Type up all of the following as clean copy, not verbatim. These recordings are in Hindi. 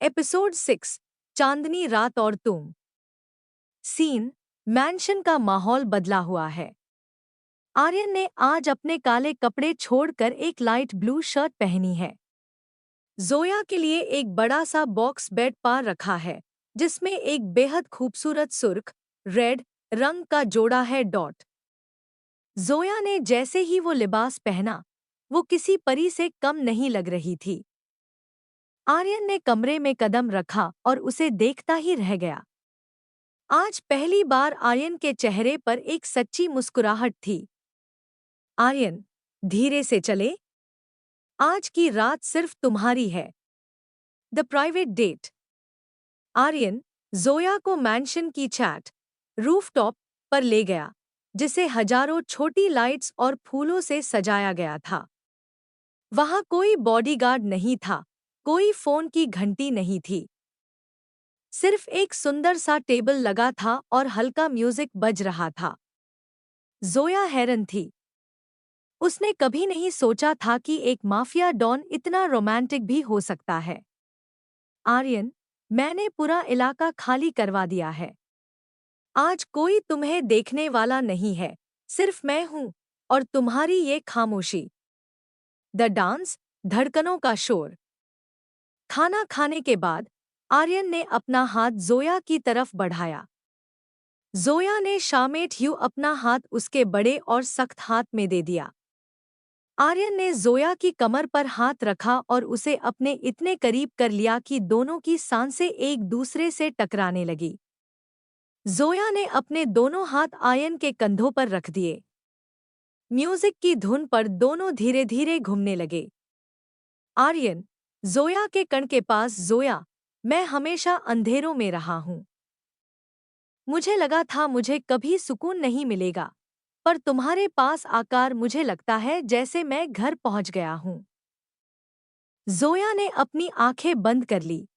एपिसोड 6। चांदनी रात और तुम। सीन। मैंशन का माहौल बदला हुआ है। आर्यन ने आज अपने काले कपड़े छोड़कर एक लाइट ब्लू शर्ट पहनी है। जोया के लिए एक बड़ा सा बॉक्स बेड पर रखा है, जिसमें एक बेहद खूबसूरत सुर्ख रेड रंग का जोड़ा है डॉट। जोया ने जैसे ही वो लिबास पहना, वो किसी परी से कम नहीं लग रही थी। आर्यन ने कमरे में कदम रखा और उसे देखता ही रह गया। आज पहली बार आर्यन के चेहरे पर एक सच्ची मुस्कुराहट थी। आर्यन, धीरे से चले। आज की रात सिर्फ तुम्हारी है। The private date. Aryan Zoya को मैंशन की चैट रूफटॉप पर ले गया, जिसे हजारों छोटी लाइट्स और फूलों से सजाया गया था। वहां कोई बॉडीगार्ड नहीं था, कोई फोन की घंटी नहीं थी। सिर्फ एक सुंदर सा टेबल लगा था और हल्का म्यूजिक बज रहा था। जोया हैरान थी। उसने कभी नहीं सोचा था कि एक माफिया डॉन इतना रोमांटिक भी हो सकता है। आर्यन, मैंने पूरा इलाका खाली करवा दिया है। आज कोई तुम्हें देखने वाला नहीं है, सिर्फ मैं हूं और तुम्हारी ये खामोशी। द डांस, धड़कनों का शोर। खाना खाने के बाद आर्यन ने अपना हाथ जोया की तरफ बढ़ाया। जोया ने शामेत ह्यू अपना हाथ उसके बड़े और सख्त हाथ में दे दिया। आर्यन ने जोया की कमर पर हाथ रखा और उसे अपने इतने करीब कर लिया कि दोनों की सांसें एक दूसरे से टकराने लगी। जोया ने अपने दोनों हाथ आर्यन के कंधों पर रख दिए। म्यूजिक की धुन पर दोनों धीरे धीरे घूमने लगे। आर्यन, जोया के कण के पास। जोया, मैं हमेशा अंधेरों में रहा हूं। मुझे लगा था मुझे कभी सुकून नहीं मिलेगा, पर तुम्हारे पास आकर मुझे लगता है जैसे मैं घर पहुंच गया हूं। जोया ने अपनी आंखें बंद कर ली।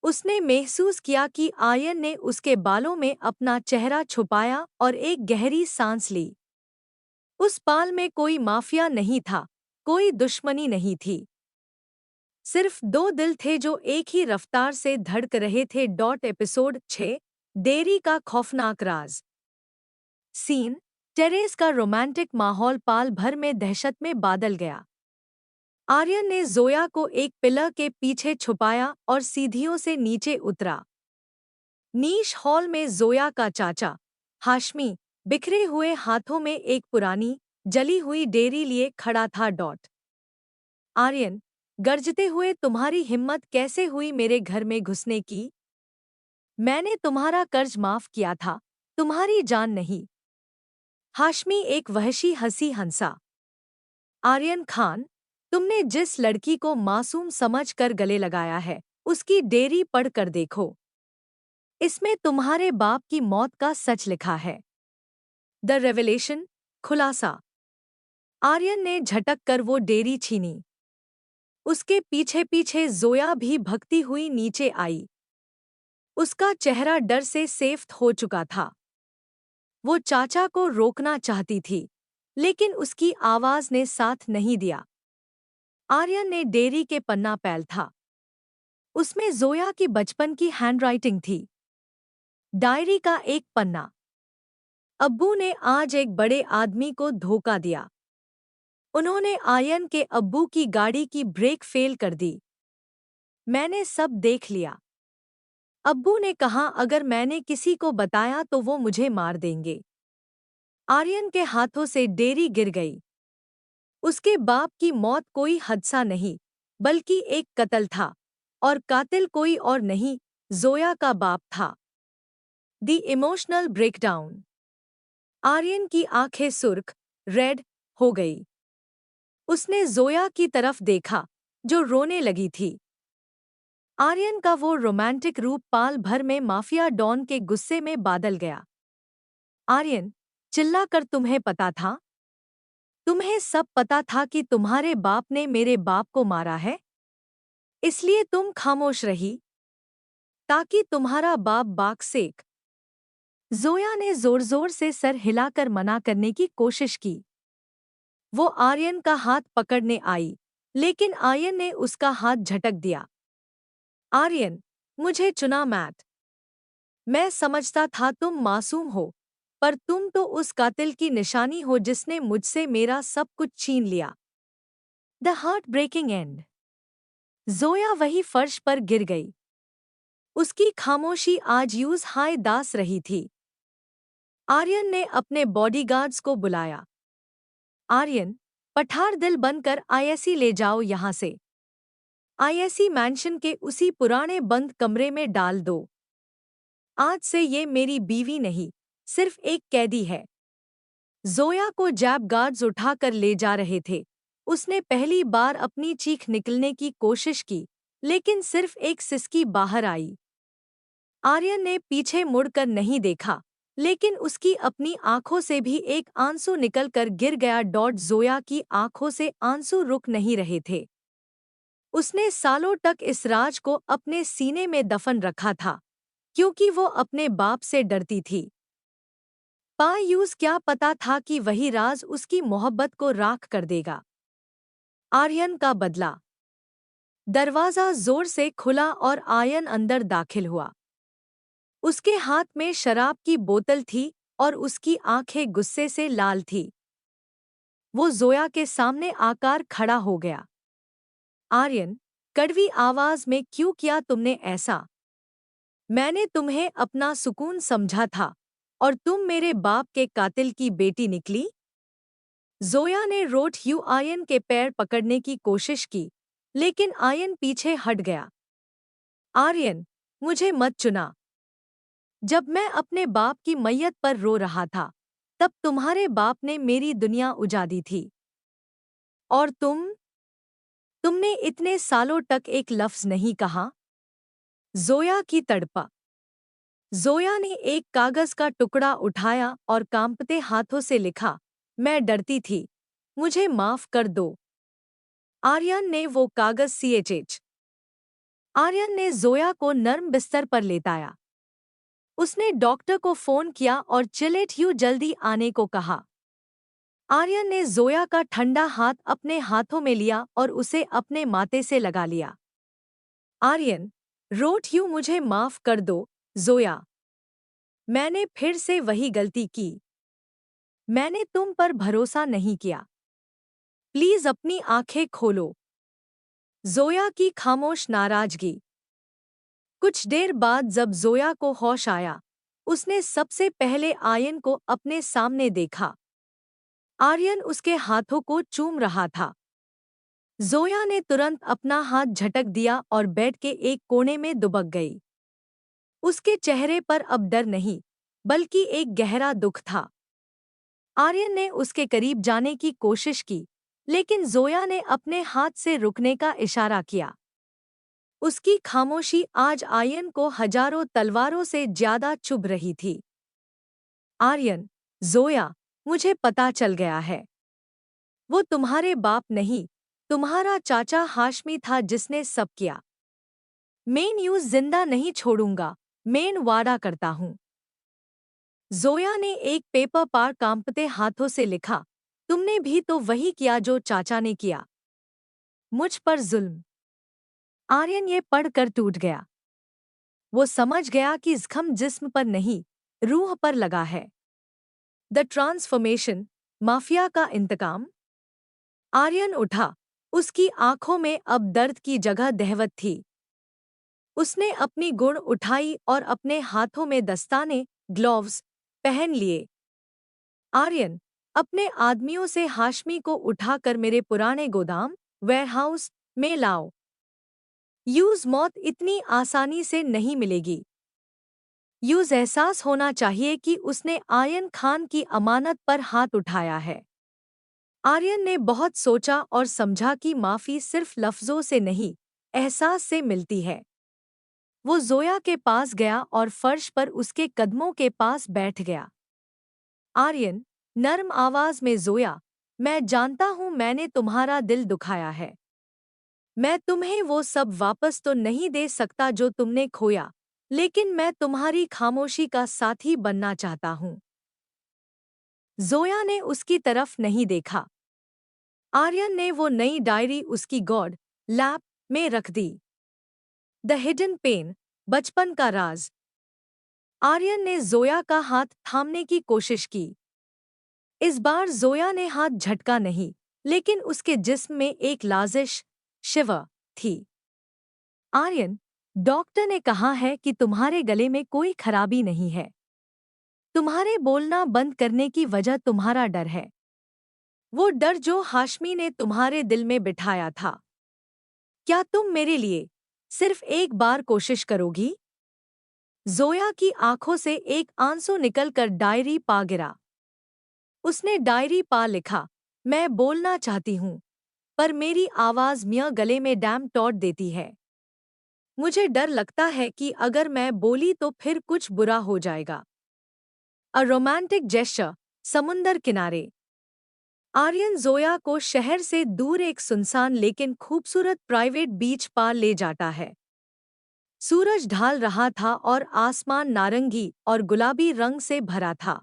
उसने महसूस किया कि आर्यन ने उसके बालों में अपना चेहरा छुपाया और एक गहरी सांस ली। उस पाल में कोई माफिया नहीं था, कोई दुश्मनी नहीं थी। सिर्फ दो दिल थे जो एक ही रफ्तार से धड़क रहे थे। एपिसोड 6। देरी का खौफनाक राज। सीन। टेरेस का रोमांटिक माहौल पाल भर में दहशत में बादल गया। आर्यन ने जोया को एक पिलर के पीछे छुपाया और सीढ़ियों से नीचे उतरा। नीश हॉल में जोया का चाचा हाशमी बिखरे हुए हाथों में एक पुरानी जली हुई डेयरी लिए खड़ा था। आर्यन, गरजते हुए, तुम्हारी हिम्मत कैसे हुई मेरे घर में घुसने की? मैंने तुम्हारा कर्ज माफ किया था, तुम्हारी जान नहीं। हाशमी एक वहशी हंसी हंसा। आर्यन खान, तुमने जिस लड़की को मासूम समझकर गले लगाया है, उसकी डेयरी पढ़कर देखो। इसमें तुम्हारे बाप की मौत का सच लिखा है। द रेवलेशन, खुलासा। आर्यन ने झटक कर वो डेयरी छीनी। उसके पीछे पीछे जोया भी भगती हुई नीचे आई। उसका चेहरा डर से सेफ्ट हो चुका था। वो चाचा को रोकना चाहती थी, लेकिन उसकी आवाज ने साथ नहीं दिया। आर्यन ने डेयरी के पन्ना पैल था। उसमें जोया की बचपन की हैंडराइटिंग थी। डायरी का एक पन्ना। अब्बू ने आज एक बड़े आदमी को धोखा दिया। उन्होंने आर्यन के अब्बू की गाड़ी की ब्रेक फेल कर दी। मैंने सब देख लिया। अब्बू ने कहा अगर मैंने किसी को बताया तो वो मुझे मार देंगे। आर्यन के हाथों से डेयरी गिर गई। उसके बाप की मौत कोई हादसा नहीं, बल्कि एक कत्ल था, और कातिल कोई और नहीं, जोया का बाप था। The emotional breakdown. आर्यन की आंखें सुर्ख रेड हो गई। उसने जोया की तरफ देखा, जो रोने लगी थी। आर्यन का वो रोमांटिक रूप पाल भर में माफिया डॉन के गुस्से में बादल गया। आर्यन, चिल्लाकर, तुम्हें पता था? तुम्हें सब पता था कि तुम्हारे बाप ने मेरे बाप को मारा है? इसलिए तुम खामोश रही, ताकि तुम्हारा बाप बाग सेक। जोया ने जोर जोर से सर हिलाकर मना करने की कोशिश की। वो आर्यन का हाथ पकड़ने आई, लेकिन आर्यन ने उसका हाथ झटक दिया। आर्यन, मुझे चुना मैट। मैं समझता था तुम मासूम हो, पर तुम तो उस कातिल की निशानी हो जिसने मुझसे मेरा सब कुछ छीन लिया। The heart breaking end. Zoya वही फर्श पर गिर गई। उसकी खामोशी आज यूज हाय दास रही थी। आर्यन ने अपने बॉडीगार्ड्स को बुलाया। आर्यन, पठार दिल बनकर आईएससी ले जाओ यहाँ से। आईएससी मैंशन के उसी पुराने बंद कमरे में डाल दो। आज से ये मेरी बीवी नहीं, सिर्फ एक कैदी है। जोया को जैब गार्ड्स उठाकर ले जा रहे थे। उसने पहली बार अपनी चीख निकलने की कोशिश की, लेकिन सिर्फ एक सिसकी बाहर आई। आर्यन ने पीछे मुड़कर नहीं देखा, लेकिन उसकी अपनी आंखों से भी एक आंसू निकलकर गिर गया। जोया की आंखों से आंसू रुक नहीं रहे थे। उसने सालों तक इस राज को अपने सीने में दफन रखा था, क्योंकि वो अपने बाप से डरती थी। पायूस क्या पता था कि वही राज उसकी मोहब्बत को राख कर देगा। आर्यन का बदला। दरवाजा जोर से खुला और आर्यन अंदर दाखिल हुआ। उसके हाथ में शराब की बोतल थी और उसकी आंखें गुस्से से लाल थी। वो जोया के सामने आकर खड़ा हो गया। आर्यन, कड़वी आवाज में, क्यों किया तुमने ऐसा? मैंने तुम्हें अपना सुकून समझा था और तुम मेरे बाप के कातिल की बेटी निकली। जोया ने रोट यू आयन के पैर पकड़ने की कोशिश की, लेकिन आयन पीछे हट गया। आर्यन, मुझे मत चुना। जब मैं अपने बाप की मैयत पर रो रहा था, तब तुम्हारे बाप ने मेरी दुनिया उजाड़ी थी। और तुमने इतने सालों तक एक लफ्ज नहीं कहा। जोया की तड़पा। जोया ने एक कागज का टुकड़ा उठाया और कांपते हाथों से लिखा, मैं डरती थी, मुझे माफ कर दो। आर्यन ने वो कागज सीएचएच। आर्यन ने जोया को नर्म बिस्तर पर लेटाया। उसने डॉक्टर को फोन किया और चिलेट यू जल्दी आने को कहा। आर्यन ने जोया का ठंडा हाथ अपने हाथों में लिया और उसे अपने माथे से लगा लिया। आर्यन, रोट यू, मुझे माफ कर दो। जोया, मैंने फिर से वही गलती की। मैंने तुम पर भरोसा नहीं किया। प्लीज अपनी आंखें खोलो। जोया की खामोश नाराजगी। कुछ देर बाद जब जोया को होश आया, उसने सबसे पहले आर्यन को अपने सामने देखा। आर्यन उसके हाथों को चूम रहा था। जोया ने तुरंत अपना हाथ झटक दिया और बेड के एक कोने में दुबक गई। उसके चेहरे पर अब डर नहीं, बल्कि एक गहरा दुख था। आर्यन ने उसके करीब जाने की कोशिश की, लेकिन जोया ने अपने हाथ से रुकने का इशारा किया। उसकी खामोशी आज आर्यन को हजारों तलवारों से ज्यादा चुभ रही थी। आर्यन, जोया, मुझे पता चल गया है। वो तुम्हारे बाप नहीं, तुम्हारा चाचा हाशमी था जिसने सब किया। मैं न्यूज़ जिंदा नहीं छोड़ूंगा, मैं वादा करता हूँ। जोया ने एक पेपर पर कांपते हाथों से लिखा, तुमने भी तो वही किया जो चाचा ने किया। मुझ पर जुल्म। आर्यन ये पढ़कर टूट गया। वो समझ गया कि जख्म जिस्म पर नहीं, रूह पर लगा है। द ट्रांसफॉर्मेशन, माफिया का इंतकाम। आर्यन उठा। उसकी आंखों में अब दर्द की जगह दहवत थी। उसने अपनी गुण उठाई और अपने हाथों में दस्ताने, ग्लोव्स पहन लिए। आर्यन, अपने आदमियों से हाशमी को उठाकर मेरे पुराने गोदाम, वेयरहाउस में लाओ। यूज मौत इतनी आसानी से नहीं मिलेगी। यूज एहसास होना चाहिए कि उसने आर्यन खान की अमानत पर हाथ उठाया है। आर्यन ने बहुत सोचा और समझा कि माफी सिर्फ लफ्जों से नहीं, एहसास से मिलती है। वो जोया के पास गया और फर्श पर उसके कदमों के पास बैठ गया। आर्यन, नर्म आवाज में, जोया, मैं जानता हूं मैंने तुम्हारा दिल दुखाया है। मैं तुम्हें वो सब वापस तो नहीं दे सकता जो तुमने खोया, लेकिन मैं तुम्हारी खामोशी का साथी बनना चाहता हूं। जोया ने उसकी तरफ नहीं देखा। आर्यन ने वो नई डायरी उसकी गॉड लैप में रख दी। द हिडन पेन, बचपन का राज। आर्यन ने जोया का हाथ थामने की कोशिश की। इस बार जोया ने हाथ झटका नहीं, लेकिन उसके जिस्म में एक लाजिश शिवर थी। आर्यन, डॉक्टर ने कहा है कि तुम्हारे गले में कोई खराबी नहीं है। तुम्हारे बोलना बंद करने की वजह तुम्हारा डर है, वो डर जो हाशमी ने तुम्हारे दिल में बिठाया था। क्या तुम मेरे लिए सिर्फ एक बार कोशिश करोगी? जोया की आंखों से एक आंसू निकलकर डायरी पा गिरा। उसने डायरी पा लिखा, मैं बोलना चाहती हूँ, पर मेरी आवाज मियाँ गले में डैम तोड़ देती है। मुझे डर लगता है कि अगर मैं बोली तो फिर कुछ बुरा हो जाएगा। अ रोमांटिक जेस्चर, समुंदर किनारे। आर्यन जोया को शहर से दूर एक सुनसान लेकिन खूबसूरत प्राइवेट बीच पर ले जाता है। सूरज ढाल रहा था और आसमान नारंगी और गुलाबी रंग से भरा था।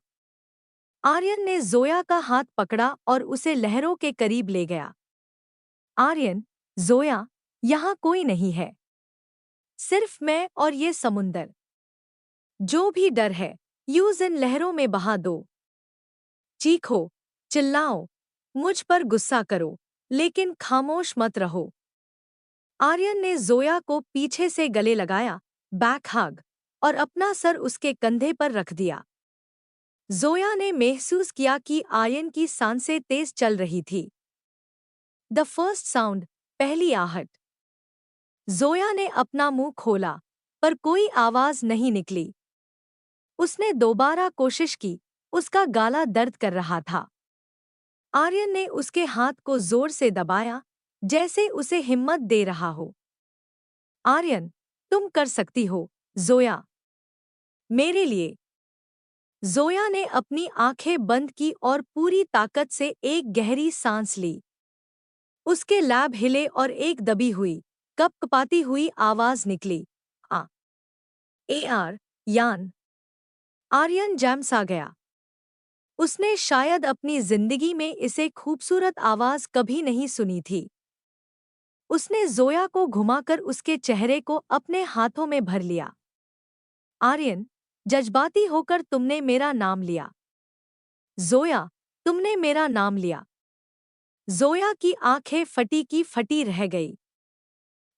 आर्यन ने जोया का हाथ पकड़ा और उसे लहरों के करीब ले गया। आर्यन, जोया, यहाँ कोई नहीं है, सिर्फ मैं और ये समुंदर। जो भी डर है, यूज इन लहरों में बहा दो। चीखो, चिल्लाओ, मुझ पर गुस्सा करो, लेकिन खामोश मत रहो। आर्यन ने जोया को पीछे से गले लगाया, बैक हग, और अपना सर उसके कंधे पर रख दिया। जोया ने महसूस किया कि आर्यन की सांसें तेज चल रही थी। द फर्स्ट साउंड, पहली आहट। जोया ने अपना मुंह खोला, पर कोई आवाज नहीं निकली। उसने दोबारा कोशिश की, उसका गला दर्द कर रहा था। आर्यन ने उसके हाथ को जोर से दबाया, जैसे उसे हिम्मत दे रहा हो। आर्यन, तुम कर सकती हो, जोया। मेरे लिए। जोया ने अपनी आंखें बंद की और पूरी ताकत से एक गहरी सांस ली। उसके लैब हिले और एक दबी हुई, कपकपाती हुई आवाज निकली, आ ए आर यान। आर्यन जैम सा गया। उसने शायद अपनी जिंदगी में इसे खूबसूरत आवाज कभी नहीं सुनी थी। उसने जोया को घुमाकर उसके चेहरे को अपने हाथों में भर लिया। आर्यन, जज्बाती होकर तुमने मेरा नाम लिया। जोया, तुमने मेरा नाम लिया। जोया की आंखें फटी की फटी रह गई।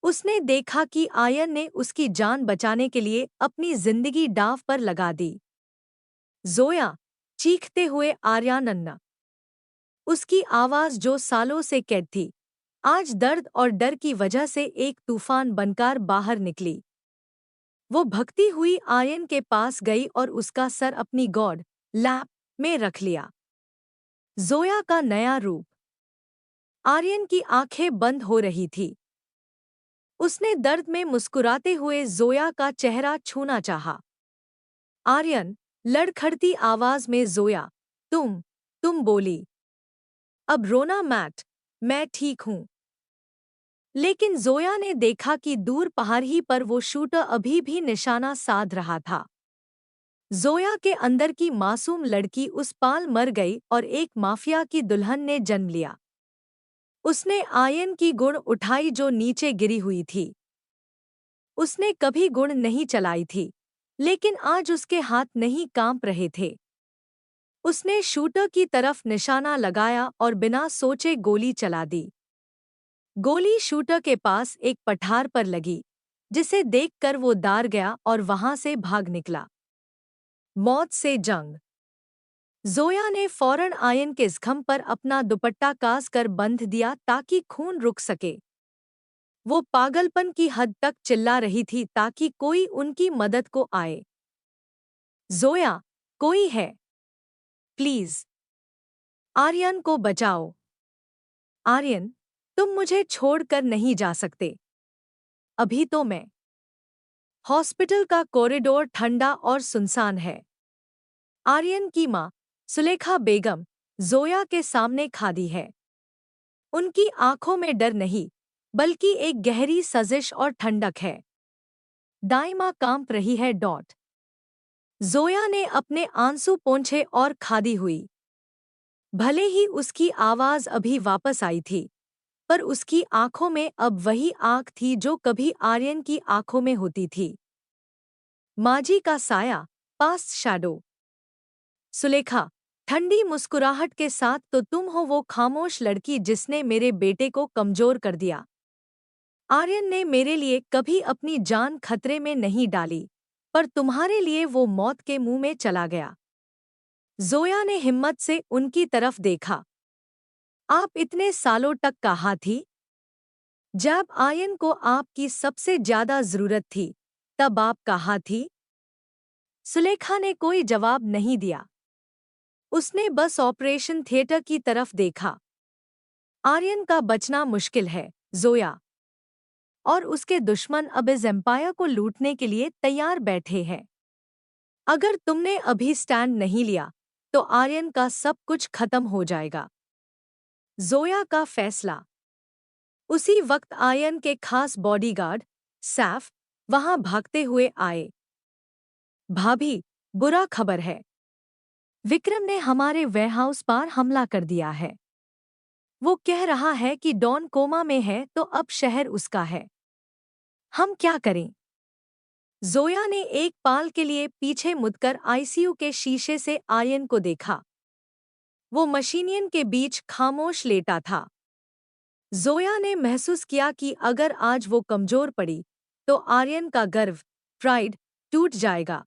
उसने देखा कि आर्यन ने उसकी जान बचाने के लिए अपनी जिंदगी दांव पर लगा दी। जोया, चीखते हुए आर्यानन्ना। उसकी आवाज जो सालों से कैद थी, आज दर्द और डर की वजह से एक तूफान बनकर बाहर निकली। वो भगती हुई आर्यन के पास गई और उसका सर अपनी गॉड लैप में रख लिया। जोया का नया रूप। आर्यन की आंखें बंद हो रही थी। उसने दर्द में मुस्कुराते हुए जोया का चेहरा छूना चाहा। आर्यन, लड़खड़ती आवाज में जोया, तुम बोली। अब रोना मैट, मैं ठीक हूं। लेकिन जोया ने देखा कि दूर पहाड़ी पर वो शूटर अभी भी निशाना साध रहा था। जोया के अंदर की मासूम लड़की उस पाल मर गई और एक माफिया की दुल्हन ने जन्म लिया। उसने आयन की गुण उठाई जो नीचे गिरी हुई थी। उसने कभी गुण नहीं चलाई थी, लेकिन आज उसके हाथ नहीं कांप रहे थे। उसने शूटर की तरफ निशाना लगाया और बिना सोचे गोली चला दी। गोली शूटर के पास एक पठार पर लगी, जिसे देखकर वो डर गया और वहां से भाग निकला। मौत से जंग। जोया ने फौरन आयन के जख्म पर अपना दुपट्टा कास कर बंध दिया ताकि खून रुक सके। वो पागलपन की हद तक चिल्ला रही थी ताकि कोई उनकी मदद को आए। जोया, कोई है? प्लीज, आर्यन को बचाओ। आर्यन, तुम मुझे छोड़कर नहीं जा सकते। अभी तो मैं। हॉस्पिटल का कॉरिडोर ठंडा और सुनसान है। आर्यन की माँ, सुलेखा बेगम, जोया के सामने खड़ी है। उनकी आंखों में डर नहीं, बल्कि एक गहरी सजिश और ठंडक है। दाइमा कांप रही है डॉट। जोया ने अपने आंसू पोंछे और खादी हुई। भले ही उसकी आवाज अभी वापस आई थी, पर उसकी आंखों में अब वही आग थी जो कभी आर्यन की आंखों में होती थी। माजी का साया, पास्ट शैडो। सुलेखा, ठंडी मुस्कुराहट के साथ, तो तुम हो वो खामोश लड़की जिसने मेरे बेटे को कमजोर कर दिया। आर्यन ने मेरे लिए कभी अपनी जान खतरे में नहीं डाली, पर तुम्हारे लिए वो मौत के मुंह में चला गया। जोया ने हिम्मत से उनकी तरफ देखा। आप इतने सालों तक कहाँ थी? जब आर्यन को आपकी सबसे ज्यादा जरूरत थी, तब आप कहाँ थी? सुलेखा ने कोई जवाब नहीं दिया। उसने बस ऑपरेशन थिएटर की तरफ देखा। आर्यन का बचना मुश्किल है, जोया। और उसके दुश्मन अब इस एम्पायर को लूटने के लिए तैयार बैठे हैं। अगर तुमने अभी स्टैंड नहीं लिया, तो आर्यन का सब कुछ खत्म हो जाएगा। जोया का फैसला। उसी वक्त आर्यन के खास बॉडीगार्ड, सैफ, वहां भागते हुए आए। भाभी, बुरा खबर है। विक्रम ने हमारे वेयरहाउस पर हमला कर दिया है। वो कह रहा है कि डॉन कोमा में है, तो अब शहर उसका है। हम क्या करें? जोया ने एक पाल के लिए पीछे मुड़कर आईसीयू के शीशे से आर्यन को देखा। वो मशीनियन के बीच खामोश लेटा था। जोया ने महसूस किया कि अगर आज वो कमजोर पड़ी, तो आर्यन का गर्व, प्राइड, टूट जाएगा।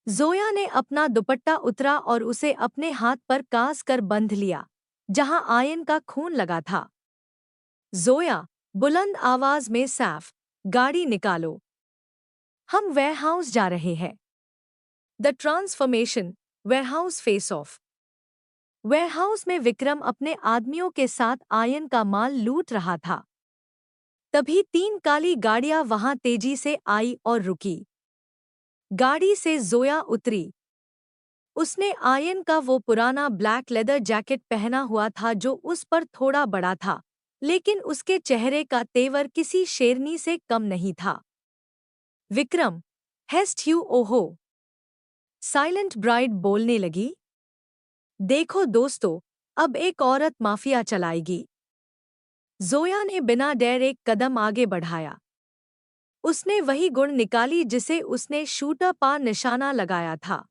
जोया ने अपना दुपट्टा उतरा और उसे अपने हाथ पर कास कर बंध लिया, जहां आर्यन का खून लगा था। जोया, बुलंद आवाज में, सैफ, गाड़ी निकालो। हम वेयरहाउस जा रहे हैं। The transformation, warehouse face of. Warehouse में विक्रम अपने आदमियों के साथ आर्यन का माल लूट रहा था। तभी 3 काली गाड़ियां वहां तेजी से आई और रुकी। गाड़ी से जोया उतरी। उसने आर्यन का वो पुराना ब्लैक लेदर जैकेट पहना हुआ था जो उस पर थोड़ा बड़ा था, लेकिन उसके चेहरे का तेवर किसी शेरनी से कम नहीं था। विक्रम, हेस्ट यू ओहो, साइलेंट ब्राइड बोलने लगी। देखो दोस्तों, अब एक औरत माफिया चलाएगी। जोया ने बिना डर एक कदम आगे बढ़ाया। उसने वही गुण निकाली जिसे उसने शूटर पर निशाना लगाया था।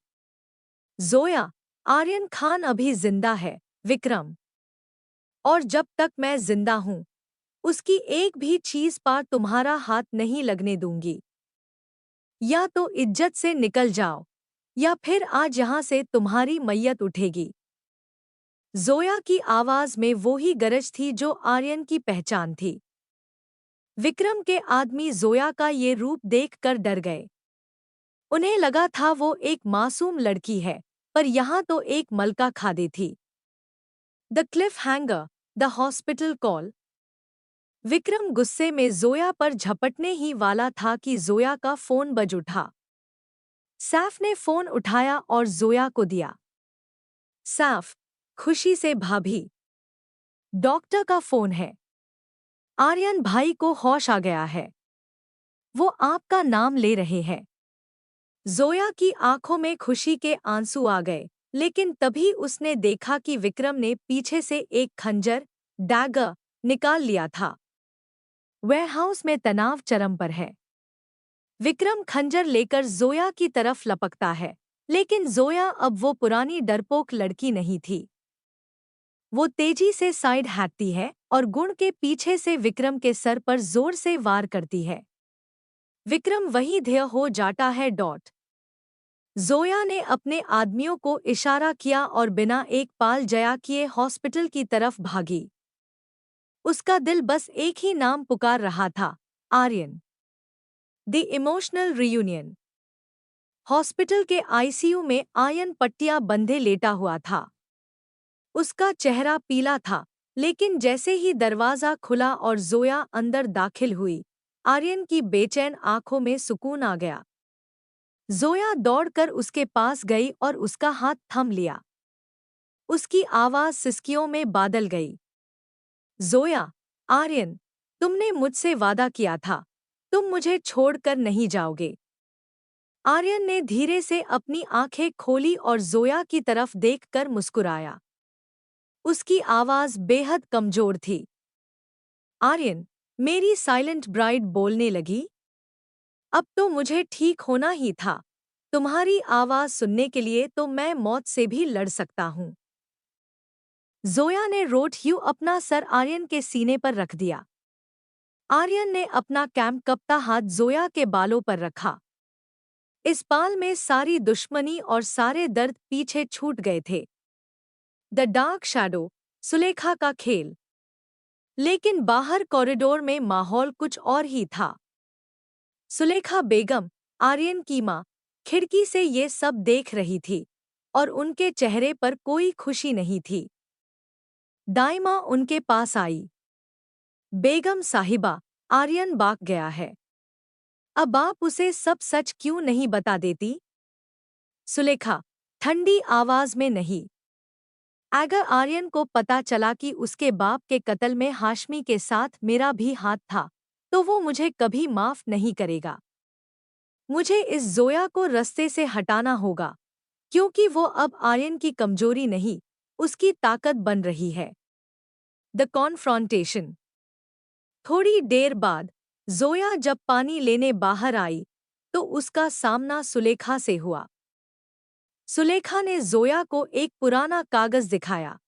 जोया, आर्यन खान अभी जिंदा है, विक्रम। और जब तक मैं जिंदा हूं, उसकी एक भी चीज पर तुम्हारा हाथ नहीं लगने दूंगी। या तो इज्जत से निकल जाओ, या फिर आज यहां से तुम्हारी मैयत उठेगी। जोया की आवाज में वो ही गरज थी जो आर्यन की पहचान थी। विक्रम के आदमी जोया का ये रूप देखकर डर गए। उन्हें लगा था वो एक मासूम लड़की है, पर यहाँ तो एक मलका खादे थी। The Cliff hanger, the hospital call. Vikram गुस्से में जोया पर झपटने ही वाला था कि जोया का फोन बज उठा। सैफ ने फोन उठाया और जोया को दिया। सैफ, खुशी से, भाभी, डॉक्टर का फोन है। आर्यन भाई को होश आ गया है। वो आपका नाम ले रहे हैं। जोया की आंखों में खुशी के आंसू आ गए, लेकिन तभी उसने देखा कि विक्रम ने पीछे से एक खंजर, डैगर, निकाल लिया था। वेयरहाउस में तनाव चरम पर है। विक्रम खंजर लेकर जोया की तरफ लपकता है, लेकिन जोया अब वो पुरानी डरपोक लड़की नहीं थी। वो तेजी से साइड हटती है और गुण के पीछे से विक्रम के सर पर जोर से वार करती है। विक्रम वहीं ध्येय हो जाता है। जोया ने अपने आदमियों को इशारा किया और बिना एक पाल जया किए हॉस्पिटल की तरफ भागी। उसका दिल बस एक ही नाम पुकार रहा था, Aryan. The emotional reunion. Hospital के आईसीयू में आर्यन पट्टियां बंधे लेटा हुआ था। उसका चेहरा पीला था, लेकिन जैसे ही दरवाजा खुला और जोया अंदर दाखिल हुई, आर्यन की बेचैन आंखों में सुकून आ गया। जोया दौड़कर उसके पास गई और उसका हाथ थम लिया। उसकी आवाज सिसकियों में बादल गई। जोया, आर्यन, तुमने मुझसे वादा किया था, तुम मुझे छोड़कर नहीं जाओगे। आर्यन ने धीरे से अपनी आंखें खोली और जोया की तरफ देखकर मुस्कुराया। उसकी आवाज बेहद कमजोर थी। आर्यन, मेरी साइलेंट ब्राइड बोलने लगी। अब तो मुझे ठीक होना ही था। तुम्हारी आवाज सुनने के लिए तो मैं मौत से भी लड़ सकता हूँ। जोया ने रोट ह्यू अपना सर आर्यन के सीने पर रख दिया। आर्यन ने अपना कैंप कपता हाथ जोया के बालों पर रखा। इस पाल में सारी दुश्मनी और सारे दर्द पीछे छूट गए थे। द डार्क शैडो, सुलेखा का खेल। लेकिन बाहर कॉरिडोर में माहौल कुछ और ही था। सुलेखा बेगम, आर्यन की मां, खिड़की से ये सब देख रही थी और उनके चेहरे पर कोई खुशी नहीं थी। दाइमा उनके पास आई। बेगम साहिबा, आर्यन भाग गया है। अब आप उसे सब सच क्यों नहीं बता देती? सुलेखा, ठंडी आवाज में नहीं। अगर आर्यन को पता चला कि उसके बाप के कत्ल में हाशमी के साथ मेरा भी हाथ था, तो वो मुझे कभी माफ नहीं करेगा। मुझे इस जोया को रास्ते से हटाना होगा, क्योंकि वो अब आर्यन की कमजोरी नहीं, उसकी ताकत बन रही है। द कॉन्फ्रॉन्टेशन। थोड़ी देर बाद जोया जब पानी लेने बाहर आई, तो उसका सामना सुलेखा से हुआ। सुलेखा ने जोया को एक पुराना कागज दिखाया।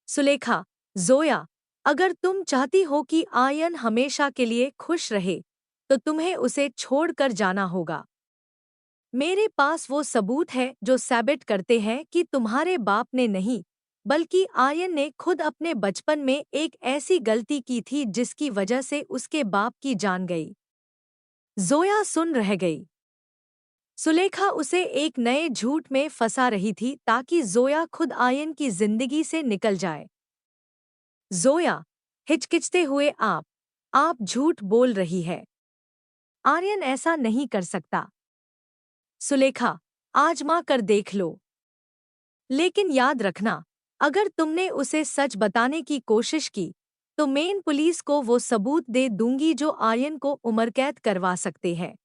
सुलेखा, जोया, अगर तुम चाहती हो कि आर्यन हमेशा के लिए खुश रहे, तो तुम्हें उसे छोड़कर जाना होगा। मेरे पास वो सबूत है जो साबित करते हैं कि तुम्हारे बाप ने नहीं, बल्कि आर्यन ने खुद अपने बचपन में एक ऐसी गलती की थी जिसकी वजह से उसके बाप की जान गई। जोया सुन रह गई। सुलेखा उसे एक नए झूठ में फंसा रही थी ताकि जोया खुद आर्यन की जिंदगी से निकल जाए। जोया, हिचकिचते हुए आप झूठ बोल रही है। आर्यन ऐसा नहीं कर सकता। सुलेखा, आजमा कर देख लो। लेकिन याद रखना, अगर तुमने उसे सच बताने की कोशिश की, तो मेन पुलिस को वो सबूत दे दूंगी जो आर्यन को उम्रकैद करवा सकते हैं।